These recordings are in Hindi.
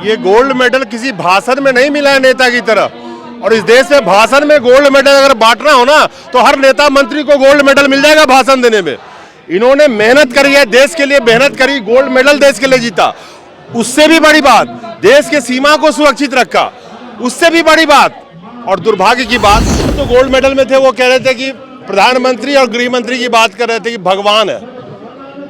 ये गोल्ड मेडल किसी भाषण में नहीं मिला है नेता की तरह, और इस देश में भाषण में गोल्ड मेडल अगर बांटना हो ना तो हर नेता मंत्री को गोल्ड मेडल मिल जाएगा भाषण देने में। इन्होंने मेहनत करी है, देश के लिए मेहनत करी, गोल्ड मेडल देश के लिए जीता। उससे भी बड़ी बात, देश के सीमा को सुरक्षित रखा, उससे भी बड़ी बात। और दुर्भाग्य की बात, तो गोल्ड मेडल में थे वो कह रहे थे कि प्रधानमंत्री और गृह मंत्री की बात कर रहे थे कि भगवान है।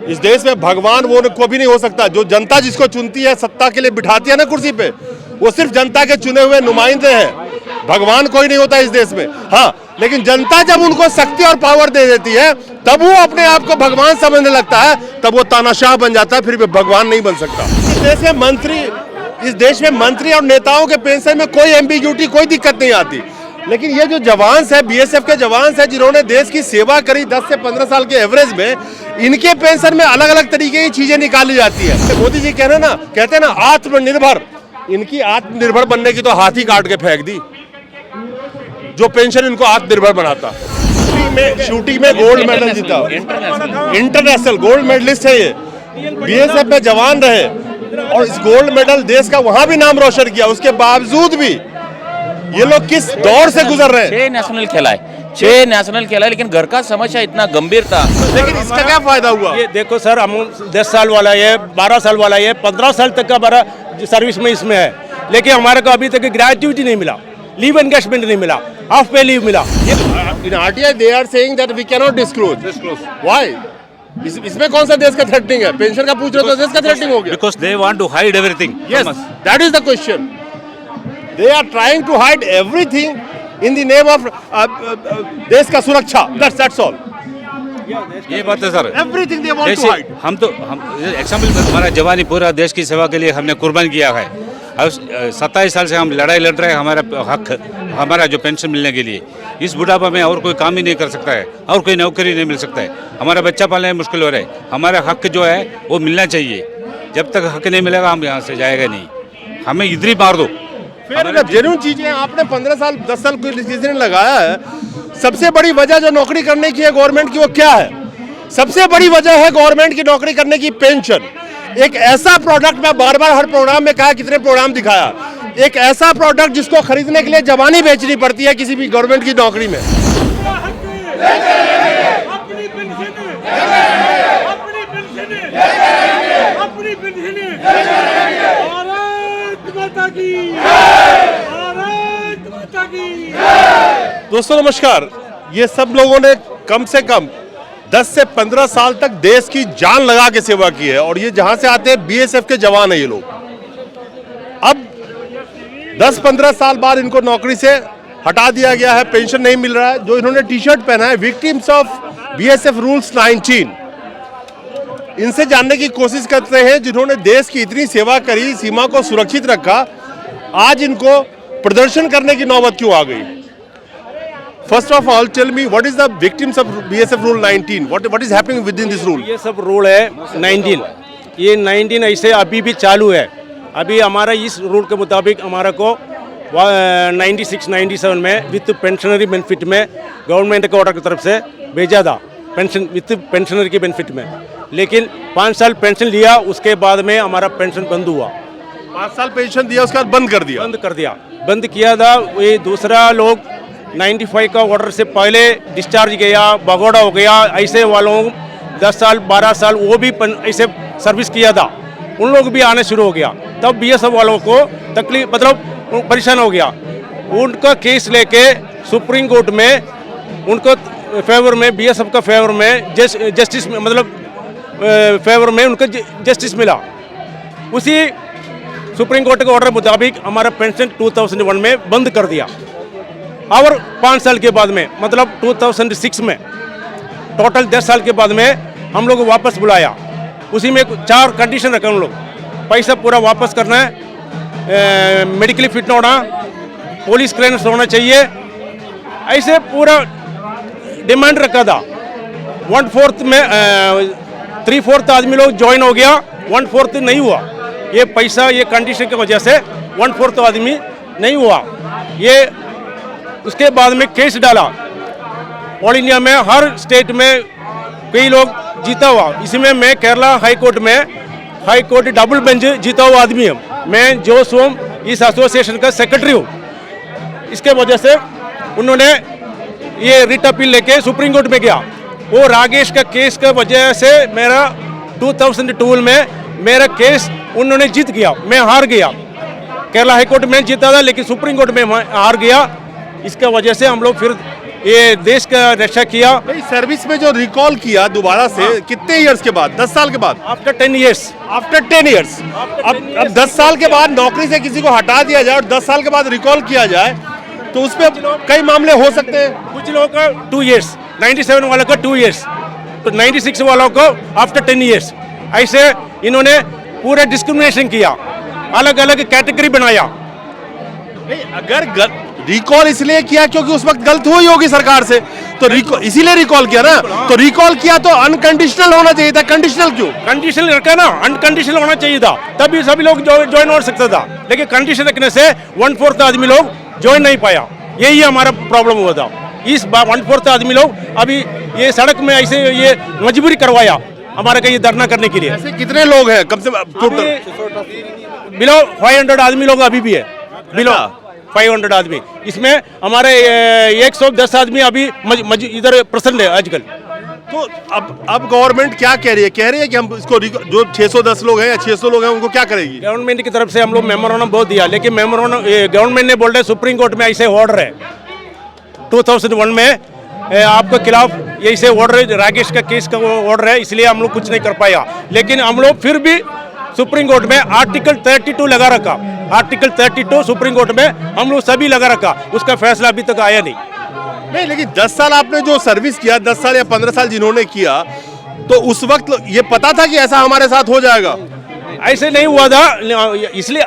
इस देश में भगवान वो को भी नहीं हो सकता। जो जनता जिसको चुनती है, सत्ता के लिए बिठाती है ना कुर्सी पे, वो सिर्फ जनता के चुने हुए नुमाइंदे हैं। भगवान कोई नहीं होता इस देश में। हाँ, लेकिन जनता जब उनको शक्ति और पावर दे देती है तब वो अपने आप को भगवान समझने लगता है, तब वो तानाशाह बन जाता है, फिर भी भगवान नहीं बन सकता। इस देश में मंत्री और नेताओं के पेंशन में कोई एम्बिग्यूटी, कोई दिक्कत नहीं आती। लेकिन ये जो जवान है, बीएसएफ के जवान है, जिन्होंने देश की सेवा करी 10 से 15 साल के एवरेज में, इनके पेंशन में अलग अलग तरीके की चीजें निकाली जाती है। मोदी जी कहते हैं ना आत्मनिर्भर, इनकी आत्मनिर्भर बनने की तो हाथ ही काट के फेंक दी, जो पेंशन इनको आत्मनिर्भर बनाता। शूटिंग में गोल्ड मेडल जीता, इंटरनेशनल गोल्ड मेडलिस्ट है ये, बीएसएफ में जवान रहे और इस गोल्ड मेडल देश का वहां भी नाम रोशन किया। उसके बावजूद भी ये लोग किस दौर से गुजर रहे हैं। 6 नेशनल खेला है, 6 नेशनल खेला है, लेकिन घर का समस्या इतना गंभीर था। लेकिन इसका क्या फायदा हुआ? ये देखो सर, हम 10 साल वाला है, 12 साल वाला है, 15 साल तक का हमारा सर्विस में इसमें है, लेकिन हमारे को अभी तक ग्रेजुएटी नहीं मिला, लीव एनगेजमेंट नहीं मिला, हाफ पे लीव मिला। In RTI they are saying that we can not disclose. Why? इसमें कौन सा देश का थ्रेटनिंग है? पेंशन का पूछ रहे हो तो देश का थ्रेटनिंग हो गया। Because they want to hide everything. Yes, that is the question. They are trying to hide everything in the name of देश का सुरक्षा. That's all. ये बात है sir. Everything they want to जैसे hide. हम एग्जाम्पल, हमारा जवानी पूरा देश की सेवा के लिए हमने कुर्बान किया है। अब 27 साल से हम लड़ाई लड़ रहे हैं हमारा हक, हमारा जो पेंशन मिलने के लिए। इस बुढ़ापा में और कोई काम ही नहीं कर सकता है, और कोई नौकरी नहीं मिल सकता है, हमारा बच्चा पालने में मुश्किल हो रहा है। हमारा हक जो है वो मिलना चाहिए। जब तक हक नहीं मिलेगा हम यहाँ से जाएगा नहीं, हमें इधर ही मार दो। फिर जेन्युइन चीजें आपने 15 साल 10 साल कोई डिसीजन लगाया है। सबसे बड़ी वजह जो नौकरी करने की है गवर्नमेंट की, वो क्या है? सबसे बड़ी वजह है गवर्नमेंट की नौकरी करने की पेंशन। एक ऐसा प्रोडक्ट, मैं बार बार हर प्रोग्राम में कहा, कितने प्रोग्राम दिखाया, एक ऐसा प्रोडक्ट जिसको खरीदने के लिए जवानी बेचनी पड़ती है किसी भी गवर्नमेंट की नौकरी में। दोस्तों नमस्कार। ये सब लोगों ने कम से कम 10 से 15 साल तक देश की जान लगा के सेवा की है, और ये जहां से आते हैं बीएसएफ के जवान है ये लोग। अब 10-15 साल बाद इनको नौकरी से हटा दिया गया है, पेंशन नहीं मिल रहा है। जो इन्होंने टी शर्ट पहना है, विक्टिम्स ऑफ बीएसएफ रूल्स 19, इनसे जानने की कोशिश करते हैं जिन्होंने देश की इतनी सेवा करी, सीमा को सुरक्षित रखा, आज इनको प्रदर्शन करने की नौबत क्यों आ गई? First of all, tell me what is the victims of BSF rule 19? What is happening within this rule? ये सब रूल है 19, ये 19 ऐसे अभी भी चालू है। अभी हमारा इस रूल के मुताबिक हमारा को 96-97 में विथ पेंशनरी बेनिफिट में गवर्नमेंट के ऑर्डर की तरफ से भेजा था, पेंशन विथ पेंशनरी के बेनिफिट में। लेकिन 5 साल पेंशन लिया, उसके बाद में हमारा पेंशन बंद हुआ। 5 साल पेंशन दिया, उसके बाद बंद कर दिया। बंद किया था। ये दूसरा लोग 95 का ऑर्डर से पहले डिस्चार्ज गया, भगोड़ा हो गया, ऐसे वालों 10 साल 12 साल वो भी ऐसे सर्विस किया था, उन लोग भी आने शुरू हो गया। तब बीएसएफ वालों को तकलीफ, मतलब परेशान हो गया। उनका केस लेके सुप्रीम कोर्ट में उनको फेवर में, बीएसएफ का फेवर में जस्टिस, मतलब फेवर में उनको जस्टिस मिला। उसी सुप्रीम कोर्ट के ऑर्डर मुताबिक हमारा पेंशन 2001 में बंद कर दिया, और 5 साल के बाद में, मतलब 2006 में, टोटल 10 साल के बाद में हम लोग को वापस बुलाया। उसी में 4 कंडीशन रखा उन लोग, पैसा पूरा वापस करना है, मेडिकली फिट होना, पुलिस क्लियरेंस होना चाहिए, ऐसे पूरा डिमांड रखा था। 1/4 में 3/4 आदमी लोग ज्वाइन हो गया, 1/4 नहीं हुआ। ये पैसा, ये कंडीशन की वजह से 1/4 आदमी नहीं हुआ। ये उसके बाद में केस डाला ऑल इंडिया में, हर स्टेट में कई लोग जीता हुआ। इसमें मैं केरला हाई कोर्ट में, हाई कोर्ट डबल बेंच जीता हुआ आदमी हूँ। मैं जो स्वयं इस एसोसिएशन का सेक्रेटरी हूँ। इसके वजह से उन्होंने ये रिट अपील लेके सुप्रीम कोर्ट में गया। वो राकेश का केस का वजह से मेरा 2012 में मेरा केस उन्होंने जीत गया, मैं हार गया। केरला हाई कोर्ट में जीता था लेकिन सुप्रीम कोर्ट में हार गया। इसके वजह से हम लोग फिर ये देश का रक्षा किया। भाई सर्विस में जो रिकॉल किया दोबारा से कितने इयर्स के बाद? 10 साल के बाद। After 10 years. After 10 years. अब 10 साल के बाद नौकरी से किसी को हटा दिया जाए और 10 साल के बाद रिकॉल किया जाए तो उस पर कई मामले हो सकते हैं। कुछ लोगों का 2 इयर्स, 97 वालों का 2 इयर्स, तो 96 वालों को आफ्टर 10 इयर्स। ऐसे इन्होंने पूरा डिस्क्रिमिनेशन किया, अलग अलग कैटेगरी बनाया। नहीं, अगर रिकॉल इसलिए किया क्योंकि उस वक्त गलत हुई होगी सरकार से, तो इसीलिए रिकॉल किया ना। तो रिकॉल किया तो अनकंडीशनल होना चाहिए था, कंडीशनल क्यों? कंडीशन रखा ना, अनकंडीशनल होना चाहिए था, तभी सभी लोग ज्वाइन हो सकता था। लेकिन कंडीशन रखने से 1/4 आदमी लोग ज्वाइन नहीं पाया, यही हमारा प्रॉब्लम हुआ था। इस बार 1/4 आदमी लोग अभी ये सड़क में ऐसे ये मजबूरी करवाया हमारे का ये धरना करने के लिए। ऐसे कितने लोग हैं कम से टोटल? बिलो 500 आदमी लोग अभी भी है, बिलो 500 आदमी। इसमें हमारे 110 आदमी अभी इधर प्रेजेंट है आजकल। तो अब गवर्नमेंट क्या कह रही है? कह रही है कि हम इसको जो 610 लोग हैं या 600 लोग हैं उनको क्या करेगी? गवर्नमेंट की तरफ से हम लोग मेमोरेंडम बहुत दिया, लेकिन मेमोरेंडम गवर्नमेंट ने बोल रहे सुप्रीम कोर्ट में ऐसे ऑर्डर है 2001 में आपके खिलाफ ऐसे ऑर्डर, राकेश का केस का ऑर्डर है, इसलिए हम लोग कुछ नहीं कर पाया। लेकिन हम लोग फिर भी सुप्रीम कोर्ट में आर्टिकल 32 लगा रखा, आर्टिकल 32 सुप्रीम कोर्ट में हम लोग सभी लगा रखा, उसका फैसला अभी तक आया नहीं। नहीं, लेकिन 10 साल आपने जो सर्विस किया, 10 साल या 15 साल जिन्होंने किया, तो उस वक्त ये पता था कि ऐसा हमारे साथ हो जाएगा? ऐसे नहीं हुआ था, इसलिए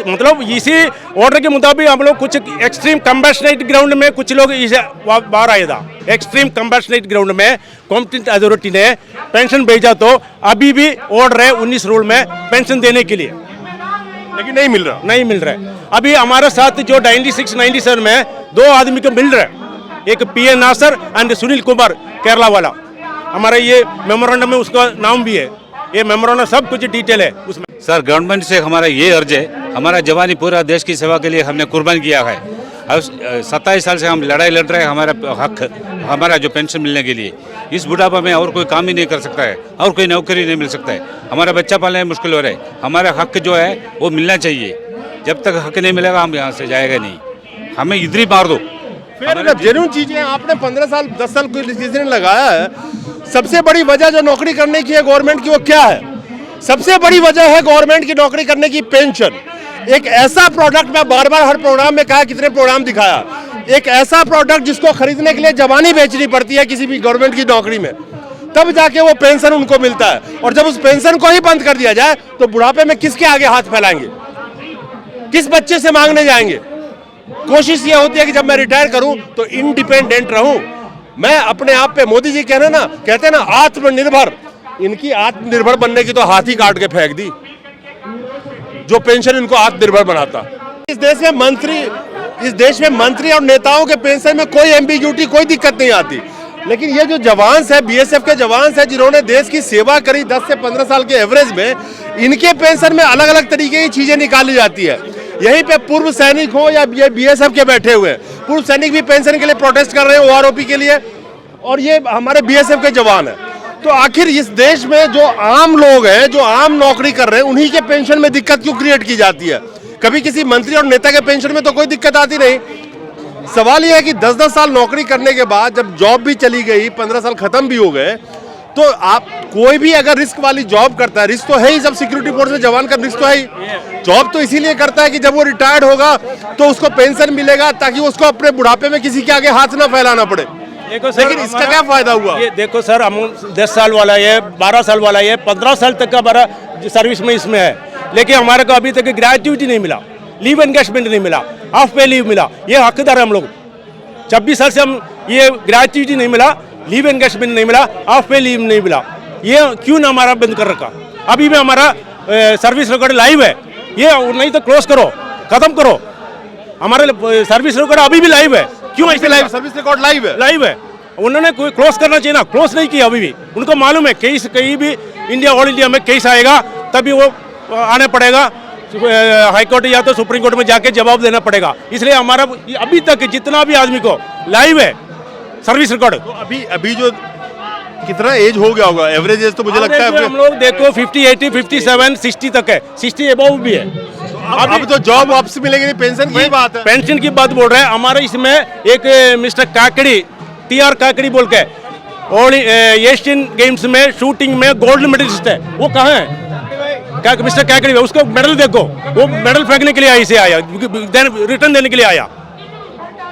मतलब इसी ऑर्डर के मुताबिक हम लोग कुछ एक्सट्रीम कंपैशनेट ग्राउंड में कुछ लोग इसे बाहर आया था। एक्सट्रीम कंपैशनेट ग्राउंड में कॉम्पिटेंट अथॉरिटी ने पेंशन भेजा, तो अभी भी ऑर्डर है 19 रूल में पेंशन देने के लिए, लेकिन नहीं मिल रहा। नहीं मिल रहा है। अभी हमारे साथ जो 96-97 में 2 आदमी को मिल रहा है, एक PA नासर एंड सुनील कुमार केरला वाला। हमारे ये मेमोरेंडम में उसका नाम भी है, ये मेमोरेंडम सब कुछ डिटेल है उसमें। सर गवर्नमेंट से हमारा ये अर्ज है, हमारा जवानी पूरा देश की सेवा के लिए हमने कुर्बान किया है। अब 27 साल से हम लड़ाई लड़ रहे हैं हमारा हक, हमारा जो पेंशन मिलने के लिए। इस बुढ़ापा में और कोई काम ही नहीं कर सकता है, और कोई नौकरी नहीं मिल सकता है, हमारा बच्चा पालने में मुश्किल हो रहा है। हमारा हक जो है वो मिलना चाहिए, जब तक हक नहीं मिलेगा हम यहाँ से जाएगा नहीं, हमें इधर ही मार दो। फिर जेन्युइन चीजें आपने 15 साल 10 साल कोई डिसीजन लगाया है। सबसे बड़ी वजह जो नौकरी करने की है गवर्नमेंट की, वो क्या है? सबसे बड़ी वजह है गवर्नमेंट की नौकरी करने की पेंशन। एक ऐसा प्रोडक्ट, मैं बार बार हर प्रोग्राम में कहा, कितने प्रोग्राम दिखाया, एक ऐसा प्रोडक्ट जिसको खरीदने के लिए जवानी बेचनी पड़ती है किसी भी गवर्नमेंट की नौकरी में, तब जाके वो पेंशन उनको मिलता है। और जब उस पेंशन को ही बंद कर दिया जाए तो बुढ़ापे में किसके आगे हाथ फैलाएंगे, किस बच्चे से मांगने जाएंगे? कोशिश ये होती है कि जब मैं रिटायर करूं तो इंडिपेंडेंट रहूं, मैं अपने आप पे। मोदी जी कहते हैं ना आत्मनिर्भर, इनकी आत्मनिर्भर बनने की तो हाथ ही काट के फेंक दी, जो पेंशन इनको आत्मनिर्भर बनाता। इस देश में मंत्री और नेताओं के पेंशन में कोई एम्बिग्यूटी, कोई दिक्कत नहीं आती। लेकिन ये जो जवान है, BSF के जवान है, जिन्होंने देश की सेवा करी 10 से 15 साल के एवरेज में, इनके पेंशन में अलग अलग तरीके की चीजें निकाली जाती है। यहीं पे पूर्व सैनिक हो या ये BSF के बैठे हुए, पूर्व सैनिक भी पेंशन के लिए प्रोटेस्ट कर रहे हैं, OROP के लिए, और ये हमारे BSF के जवान हैं। तो आखिर इस देश में जो आम लोग हैं, जो आम नौकरी कर रहे हैं, उन्हीं के पेंशन में दिक्कत क्यों क्रिएट की जाती है? कभी किसी मंत्री और नेता के पेंशन में तो कोई दिक्कत आती नहीं। सवाल यह है कि 10-10 साल नौकरी करने के बाद जब जॉब भी चली गई, 15 साल खत्म भी हो गए, तो आप कोई भी अगर रिस्क वाली जॉब करता है, रिस्क तो है ही, जब सिक्योरिटी फोर्स में जवान का रिस्क तो है ही। जॉब तो इसीलिए करता है कि जब वो रिटायर्ड होगा तो उसको पेंशन मिलेगा, ताकि उसको अपने बुढ़ापे में किसी के आगे हाथ ना फैलाना पड़े। देखो सर, लेकिन इसका क्या फायदा हुआ? ये देखो सर, हम 10 साल वाला है, 12 साल वाला है, 15 साल तक का हमारा सर्विस में इसमें है, लेकिन हमारे को अभी तक ग्रेजुएटी नहीं मिला, लीव एनगेजमेंट नहीं मिला, हाफ पे लीव मिला। ये हकदार है हम लोग। 26 साल से हम ये ग्रेजुएटी नहीं मिला, लीव एनगेजमेंट नहीं मिला, हाफ पे लीव नहीं मिला। ये क्यों ना हमारा बंद कर रखा? अभी भी हमारा सर्विस रिकॉर्ड लाइव है, ये नहीं तो क्लोज करो, खत्म करो। हमारे सर्विस रिकॉर्ड अभी भी लाइव है, क्यों ऐसे लाइव? सर्विस रिकॉर्ड लाइव है, लाइव है। उन्होंने कोई क्लोज करना चाहिए ना, क्लोज नहीं किया अभी भी। उनको मालूम है केस कहीं भी इंडिया, ऑल इंडिया में केस आएगा तभी वो आने पड़ेगा, हाई कोर्ट या तो सुप्रीम कोर्ट में जाके जवाब देना पड़ेगा। इसलिए हमारा अभी तक जितना भी आदमी को लाइव है सर्विस रिकॉर्ड। तो अभी जो कितना एज हो गया होगा, एवरेज एज तो मुझे लगता है हम लोग देखो 50, 80, 57, 60 तक है, 60 अबव भी है। अब तो जॉब वापस मिलेगी नहीं, पेंशन की बात है। पेंशन की बात बोल रहे हैं। हमारे इसमें एक मिस्टर काकड़ी, TR काकड़ी बोल के, और एशियन गेम्स में शूटिंग में गोल्ड मेडलिस्ट है, वो कहाँ है? क्या मिस्टर काकड़ी, उसको मेडल देखो, वो मेडल फेंकने के लिए इसे आया, रिटर्न देने के लिए आया।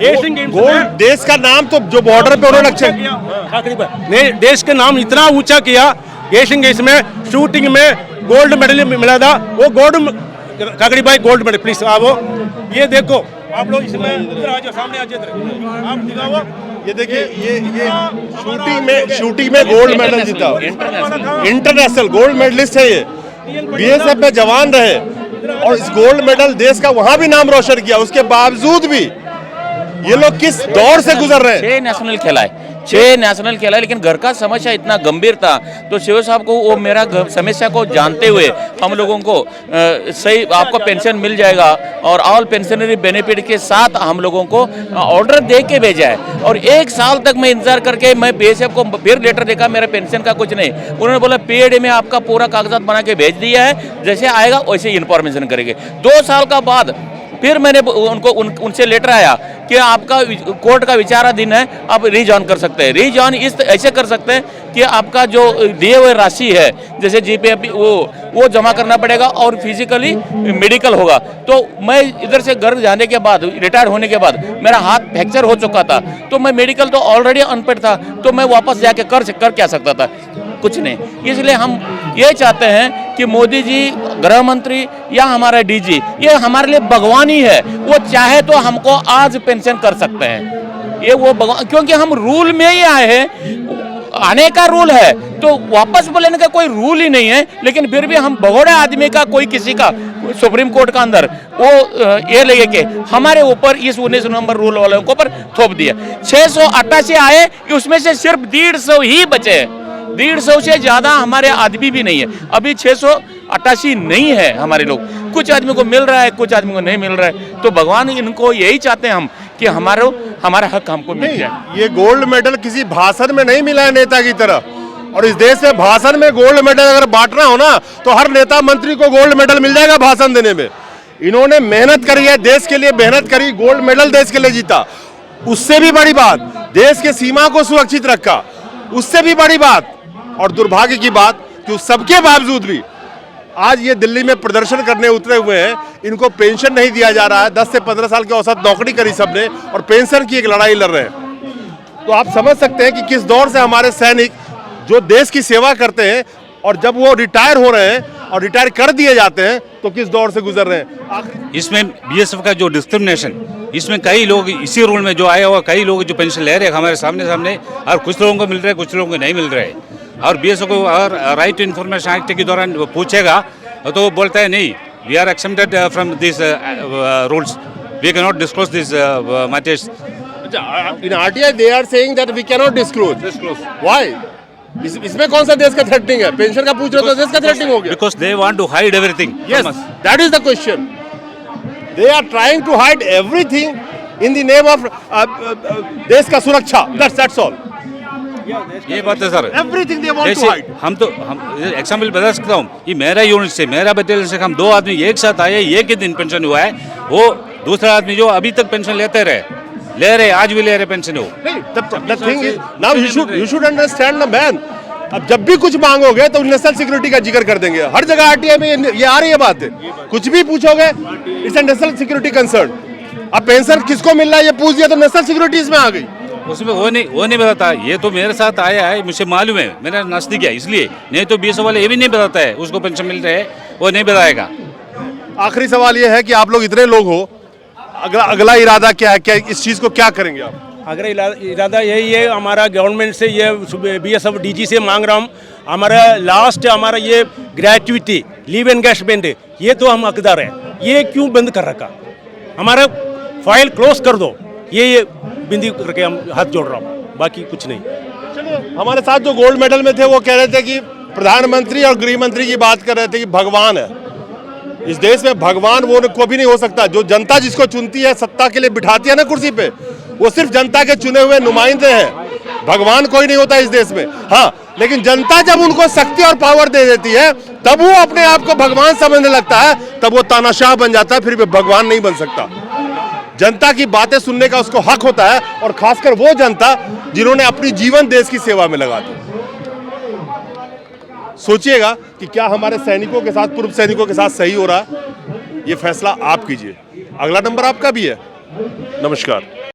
एशियन गेम्स गोल्ड, देश का नाम तो जो बॉर्डर पे उन्होंने ने देश का नाम इतना ऊंचा किया। एशियन गेम्स में शूटिंग में गोल्ड मेडल मिला था, वो गोल्ड, काकड़ी भाई गोल्ड मेडल प्लीज आप ये देखो, आप लोग इसमें इधर आ जाओ, सामने आ जाओ, आप दिखाओ। ये देखिए, ये शूटिंग में गोल्ड मेडल जीता, इंटरनेशनल गोल्ड मेडलिस्ट है ये, BSF में जवान रहे और इस गोल्ड मेडल देश का वहां भी नाम रोशन किया। उसके बावजूद भी ये लोग किस दौर से गुजर रहे हैं। 6 नेशनल खेला है, 6 नेशनल खेला है, लेकिन घर का समस्या इतना गंभीर था तो शिव साहब को वो मेरा समस्या को जानते हुए हम लोगों को सही आपको पेंशन मिल जाएगा और ऑल पेंशनरी बेनिफिट के साथ हम लोगों को ऑर्डर दे के भेजा है। और 1 साल तक मैं इंतजार करके मैं BSF को फिर लेटर देखा, मेरा पेंशन का कुछ नहीं। उन्होंने बोला PAD में आपका पूरा कागजात बना के भेज दिया है, जैसे आएगा वैसे इन्फॉर्मेशन करेंगे। 2 साल का बाद फिर मैंने उनसे लेटर आया कि आपका कोर्ट का विचाराधीन है, आप रीजॉइन कर सकते हैं। रीजॉइन ऐसे कर सकते हैं कि आपका जो दिए हुए राशि है, जैसे GPF वो जमा करना पड़ेगा और फिजिकली मेडिकल होगा। तो मैं इधर से घर जाने के बाद, रिटायर होने के बाद मेरा हाथ फ्रैक्चर हो चुका था, तो मैं मेडिकल तो ऑलरेडी अनफिट था, तो मैं वापस जाके कर क्या सकता था? कुछ नहीं। इसलिए हम ये चाहते हैं कि मोदी जी, गृह मंत्री या हमारा DG, ये हमारे लिए भगवान ही है। वो चाहे तो हमको आज पेंशन कर सकते हैं, ये वो भगवान, क्योंकि हम रूल में ही आए हैं, आने का रूल है तो वापस बोलने का कोई रूल ही नहीं है। लेकिन फिर भी हम भगोड़े आदमी का, कोई किसी का सुप्रीम कोर्ट का अंदर वो ये लगे कि हमारे ऊपर इस 19 नंबर रूल वालों के ऊपर थोप दिया। 688 आए, उसमें से सिर्फ 150 ही बचे। 150 से ज्यादा हमारे आदमी भी नहीं है। अभी 688 नहीं है हमारे लोग, कुछ आदमी को मिल रहा है, कुछ आदमी को नहीं मिल रहा है। तो भगवान इनको यही चाहते हैं हम कि हमारा हक हमको मिल जाए। ये गोल्ड मेडल किसी भाषण में नहीं मिला है नेता की तरह, और इस देश में भाषण में गोल्ड मेडल अगर बांटना हो ना तो हर नेता मंत्री को गोल्ड मेडल मिल जाएगा भाषण देने में। इन्होंने मेहनत करी है, देश के लिए मेहनत करी, गोल्ड मेडल देश के लिए जीता। उससे भी बड़ी बात, देश के सीमा को सुरक्षित रखा, उससे भी बड़ी बात। और दुर्भाग्य की बात कि उस सबके बावजूद भी आज ये दिल्ली में प्रदर्शन करने उतरे हुए हैं, इनको पेंशन नहीं दिया जा रहा है। 10 से 15 साल की औसत नौकरी करी सबने और पेंशन की एक लड़ाई लड़ रहे हैं। तो आप समझ सकते हैं कि किस दौर से हमारे सैनिक जो देश की सेवा करते हैं और जब वो रिटायर हो रहे हैं और रिटायर कर दिए जाते हैं तो किस दौर से गुजर रहे हैं। इसमें BSF का जो डिस्क्रिमिनेशन, इसमें कई लोग इसी रूल में जो आया हुआ, कई लोग जो पेंशन ले रहे हैं हमारे सामने, और कुछ लोगों को मिल रहे हैं, कुछ लोगों को नहीं मिल रहे हैं। और BSF को अगर राइट टू इन्फॉर्मेशन एक्ट के दौरान पूछेगा तो वो बोलता है नहीं, we are accepted from this rules, we can not disclose this matters. In RTI they are saying that we cannot disclose. Why? इसमें कौन सा देश का थ्रेटनिंग है? पेंशन का पूछ रहे तो देश का थ्रेटनिंग हो गया। Because they want to hide everything. Yes, that is the question. They are trying to hide everything in the name of देश का सुरक्षा. That's all. ये बात है sir, Everything they want to जैसे hide. हम एग्जाम्पल बता सकता हूँ, ये मेरा यूनिट से, मेरा बटालियन से हम 2 आदमी एक साथ आए, एक ही दिन पेंशन हुआ है। वो दूसरा आदमी जो अभी तक पेंशन ले रहे आज भी ले रहे पेंशन हो। The thing is, now you should understand the man. अब जब भी कुछ मांगोगे तो नेशनल सिक्योरिटी का जिक्र कर देंगे। हर जगह RTI में ये आ रही है बात है, कुछ भी पूछोगे it's a national security concern. अब पेंशन किसको मिल रहा है ये पूछ दिया तो नेशनल सिक्योरिटी इसमें आ गई। उसमें वो नहीं बताता। ये तो मेरे साथ आया है, मुझे मालूम है, मेरा नजदीक है, इसलिए नहीं तो BSF वाले ये भी नहीं बताता है उसको पेंशन मिल रहा है, वो नहीं बताएगा। आखिरी सवाल ये है कि आप लोग इतने लोग हो, अगला इरादा क्या है, क्या इस चीज को क्या करेंगे आप? अगर इरादा यही है हमारा, गवर्नमेंट से ये BSF DG से मांग रहा हूँ, हमारा लास्ट हमारा ये ग्रेचुइटी, लीव एनगैशमेंट, ये तो हम हकदार हैं, ये क्यों बंद कर रखा? हमारा फाइल क्लोज कर दो, ये बिंदी करके हम हाथ जोड़ रहा हूँ, बाकी कुछ नहीं। चलिए, हमारे साथ जो गोल्ड मेडल में थे वो कह रहे थे कि प्रधानमंत्री और गृह मंत्री की बात कर रहे थे कि भगवान है। इस देश में भगवान वो को भी नहीं हो सकता। जो जनता जिसको चुनती है, सत्ता के लिए बिठाती है ना कुर्सी पे, वो सिर्फ जनता के चुने हुए नुमाइंदे हैं। भगवान कोई नहीं होता इस देश में। हाँ, लेकिन जनता जब उनको शक्ति और पावर दे देती है, तब वो अपने आप को भगवान समझने लगता है, तब वो तानाशाह बन जाता है, फिर भी भगवान नहीं बन सकता। जनता की बातें सुनने का उसको हक होता है, और खासकर वो जनता जिन्होंने अपनी जीवन देश की सेवा में लगा दी। सोचिएगा कि क्या हमारे सैनिकों के साथ, पूर्व सैनिकों के साथ सही हो रहा है? ये फैसला आप कीजिए। अगला नंबर आपका भी है। नमस्कार।